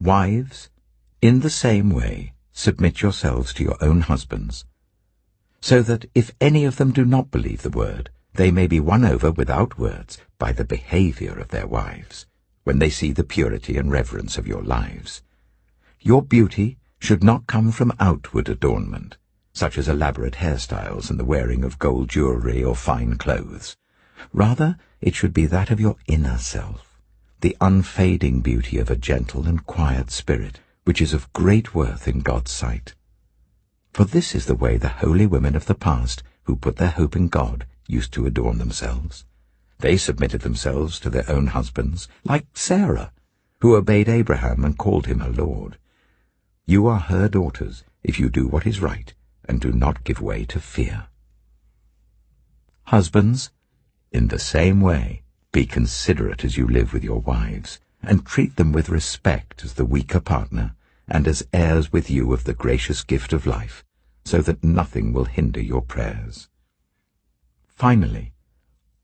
Wives, in the same way, submit yourselves to your own husbands, so that if any of them do not believe the word, they may be won over without words by the behavior of their wives, when they see the purity and reverence of your lives. Your beauty should not come from outward adornment, such as elaborate hairstyles and the wearing of gold jewelry or fine clothes. Rather, it should be that of your inner self, the unfading beauty of a gentle and quiet spirit, which is of great worth in God's sight. For this is the way the holy women of the past, who put their hope in God, used to adorn themselves. They submitted themselves to their own husbands, like Sarah, who obeyed Abraham and called him her Lord. You are her daughters if you do what is right and do not give way to fear. Husbands, in the same way, be considerate as you live with your wives, and treat them with respect as the weaker partner, and as heirs with you of the gracious gift of life, so that nothing will hinder your prayers. Finally,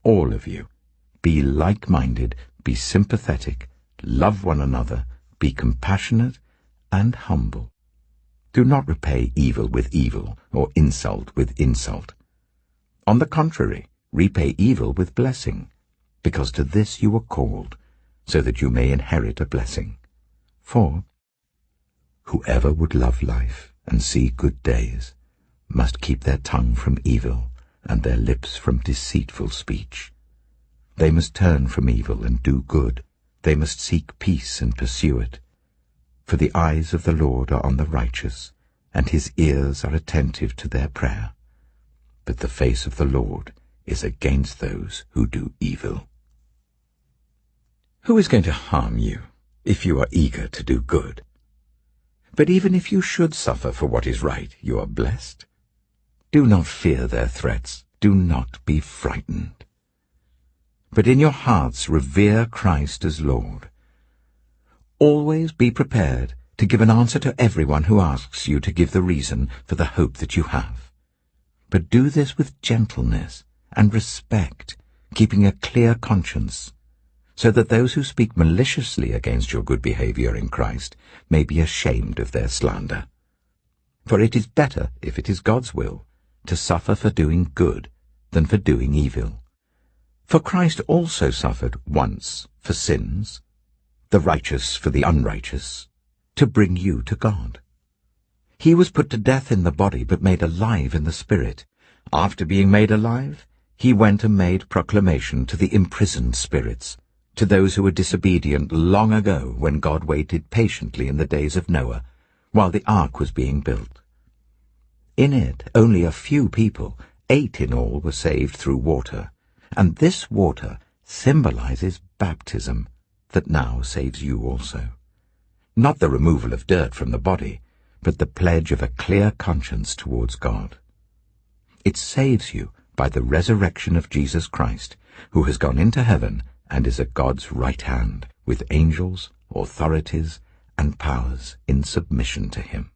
all of you, be like-minded, be sympathetic, love one another, be compassionate and humble. Do not repay evil with evil, or insult with insult. On the contrary, repay evil with blessing, because to this you were called, so that you may inherit a blessing. For whoever would love life and see good days must keep their tongue from evil and their lips from deceitful speech. They must turn from evil and do good. They must seek peace and pursue it. For the eyes of the Lord are on the righteous, and his ears are attentive to their prayer. But the face of the Lord is against those who do evil. Who is going to harm you if you are eager to do good? But even if you should suffer for what is right, you are blessed. Do not fear their threats. Do not be frightened. But in your hearts revere Christ as Lord. Always be prepared to give an answer to everyone who asks you to give the reason for the hope that you have. But do this with gentleness and respect, keeping a clear conscience, so that those who speak maliciously against your good behavior in Christ may be ashamed of their slander. For it is better, if it is God's will, to suffer for doing good than for doing evil. For Christ also suffered once for sins, the righteous for the unrighteous, to bring you to God. He was put to death in the body, but made alive in the spirit. After being made alive, he went and made proclamation to the imprisoned spirits, to those who were disobedient long ago when God waited patiently in the days of Noah, while the ark was being built. In it only a few people, 8 in all, were saved through water, and this water symbolizes baptism that now saves you also. Not the removal of dirt from the body, but the pledge of a clear conscience towards God. It saves you by the resurrection of Jesus Christ, who has gone into heaven and is at God's right hand, with angels, authorities, and powers in submission to him.